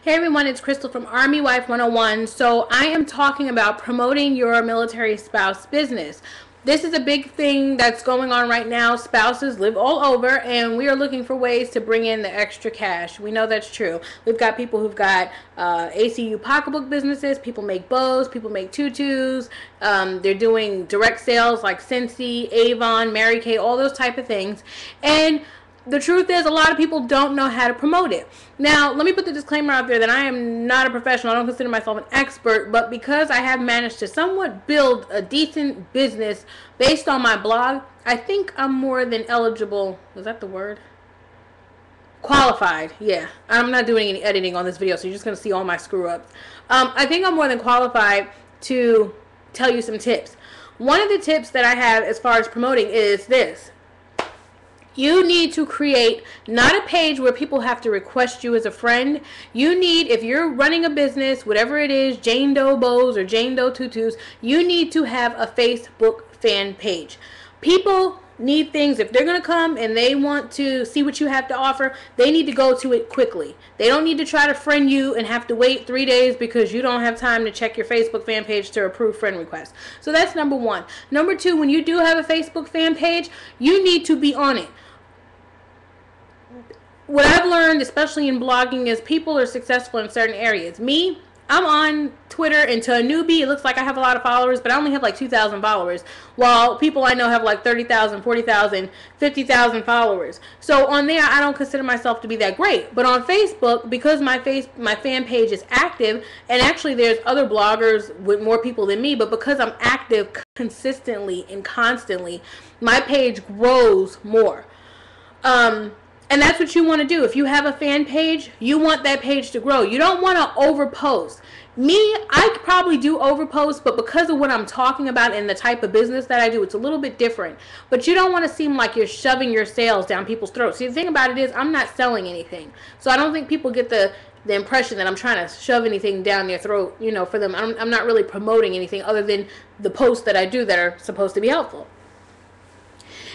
Hey everyone, it's Crystal from Army Wife 101. So I am talking about promoting your military spouse business. This is a big thing that's going on right now. Spouses live all over, and we are looking for ways to bring in the extra cash. We know that's true. We've got people who've got ACU pocketbook businesses. People make bows. People make tutus. They're doing direct sales like Scentsy, Avon, Mary Kay, all those type of things. And the truth is, a lot of people don't know how to promote it. Now, let me put the disclaimer out there that I am not a professional. I don't consider myself an expert, but because I have managed to somewhat build a decent business based on my blog, I think I'm more than eligible. Is that the word? Qualified. Yeah. I'm not doing any editing on this video, so you're just going to see all my screw-ups. I think I'm more than qualified to tell you some tips. One of the tips that I have as far as promoting is this. You need to create not a page where people have to request you as a friend. You need, if you're running a business, whatever it is, Jane Doe bows or Jane Doe tutus, you need to have a Facebook fan page. People need things. If they're going to come and they want to see what you have to offer, they need to go to it quickly. They don't need to try to friend you and have to wait 3 days because you don't have time to check your Facebook fan page to approve friend requests. So that's number one. Number two, when you do have a Facebook fan page, you need to be on it. What I've learned, especially in blogging, is people are successful in certain areas. Me, I'm on Twitter, and to a newbie, it looks like I have a lot of followers, but I only have like 2,000 followers, while people I know have like 30,000, 40,000, 50,000 followers. So on there, I don't consider myself to be that great. But on Facebook, because my fan page is active, and actually there's other bloggers with more people than me, but because I'm active consistently and constantly, my page grows more. And that's what you want to do. If you have a fan page, you want that page to grow. You don't want to overpost. Me, I probably do overpost, but because of what I'm talking about and the type of business that I do, it's a little bit different. But you don't want to seem like you're shoving your sales down people's throats. See, the thing about it is, I'm not selling anything. So I don't think people get the impression that I'm trying to shove anything down their throat, you know, for them. I'm not really promoting anything other than the posts that I do that are supposed to be helpful.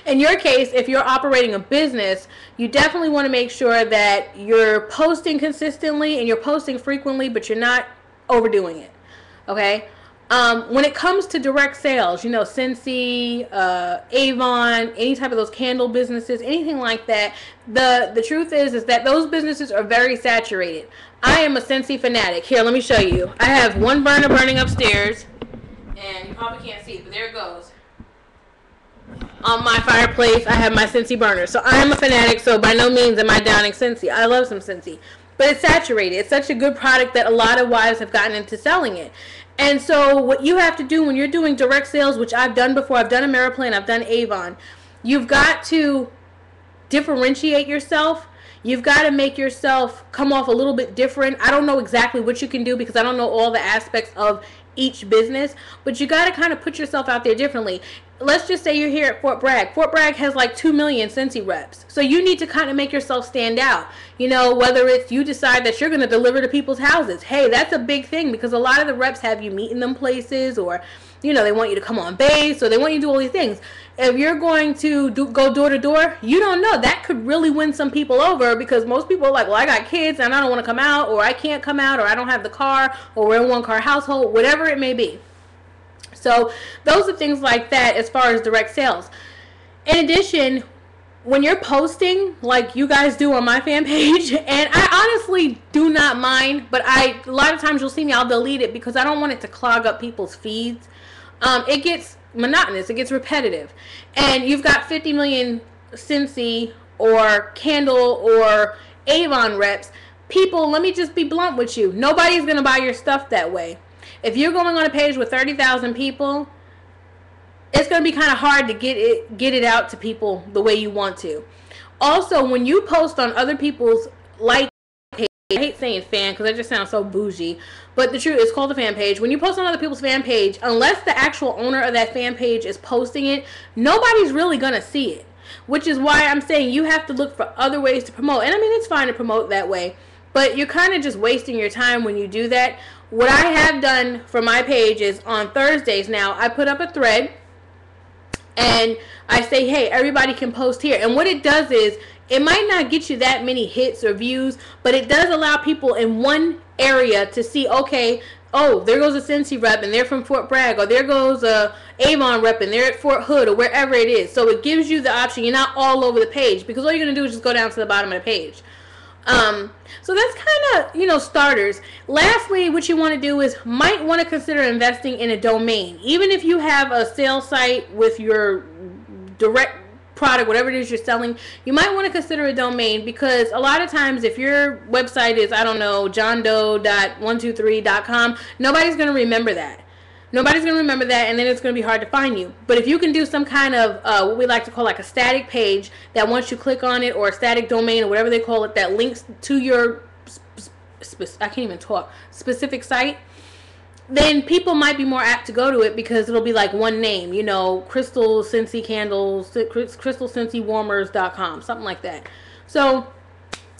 In your case, if you're operating a business, you definitely want to make sure that you're posting consistently and you're posting frequently, but you're not overdoing it. Okay? When it comes to direct sales, you know, Scentsy, Avon, any type of those candle businesses, anything like that, the truth is that those businesses are very saturated. I am a Scentsy fanatic. Here, let me show you. I have one burner burning upstairs, and you probably can't see it, but there it goes. On my fireplace, I have my Scentsy burner. So I am a fanatic, so by no means am I downing Scentsy. I love some Scentsy. But it's saturated. It's such a good product that a lot of wives have gotten into selling it. And so what you have to do when you're doing direct sales, which I've done before, I've done Ameriplan, I've done Avon, you've got to differentiate yourself. You've got to make yourself come off a little bit different. I don't know exactly what you can do because I don't know all the aspects of each business, but you got to kind of put yourself out there differently. Let's just say you're here at Fort Bragg. Fort Bragg has like 2 million Scentsy reps. So you need to kind of make yourself stand out. You know, whether it's you decide that you're going to deliver to people's houses. Hey, that's a big thing because a lot of the reps have you meet in them places, or, you know, they want you to come on base, or they want you to do all these things. If you're going to go door to door, you don't know. That could really win some people over because most people are like, well, I got kids and I don't want to come out, or I can't come out, or I don't have the car, or we're in one car household, whatever it may be. So those are things like that as far as direct sales. In addition, when you're posting like you guys do on my fan page, and I honestly do not mind, but a lot of times you'll see me, I'll delete it because I don't want it to clog up people's feeds. It gets monotonous, it gets repetitive. And you've got 50 million Scentsy or Candle or Avon reps. People, let me just be blunt with you. Nobody's going to buy your stuff that way. If you're going on a page with 30,000 people, it's going to be kind of hard to get it out to people the way you want to. Also, when you post on other people's like page, I hate saying fan because that just sounds so bougie, but the truth is, called a fan page. When you post on other people's fan page, unless the actual owner of that fan page is posting it, nobody's really going to see it, which is why I'm saying you have to look for other ways to promote. And I mean, it's fine to promote that way, but you're kind of just wasting your time when you do that. What I have done for my page is on Thursdays now, I put up a thread and I say, hey, everybody can post here. And what it does is it might not get you that many hits or views, but it does allow people in one area to see, okay, oh, there goes a Cincy rep and they're from Fort Bragg, or there goes a Avon rep and they're at Fort Hood, or wherever it is. So it gives you the option. You're not all over the page, because all you're going to do is just go down to the bottom of the page. So that's kind of, you know, starters. Lastly, what you want to do is might want to consider investing in a domain. Even if you have a sales site with your direct product, whatever it is you're selling, you might want to consider a domain, because a lot of times if your website is, I don't know, johndoe.123.com, nobody's going to remember that. Nobody's going to remember that, and then it's going to be hard to find you. But if you can do some kind of what we like to call like a static page, that once you click on it, or a static domain, or whatever they call it, that links to your I can't even talk, specific site, then people might be more apt to go to it, because it'll be like one name, you know, Crystal Scentsy Candles, Crystal Scentsy Warmers.com, something like that. So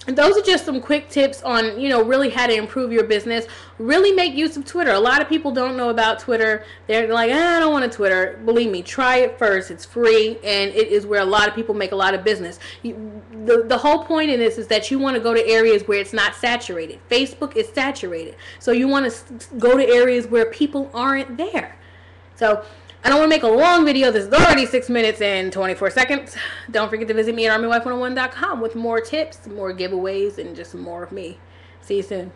those are just some quick tips on, you know, really how to improve your business. Really make use of Twitter. A lot of people don't know about Twitter. They're like, I don't want a Twitter. Believe me, try it first. It's free, and it is where a lot of people make a lot of business. The whole point in this is that you want to go to areas where it's not saturated. Facebook is saturated. So you want to go to areas where people aren't there. So I don't want to make a long video. This is already 6 minutes and 24 seconds. Don't forget to visit me at ArmyWife101.com with more tips, more giveaways, and just more of me. See you soon.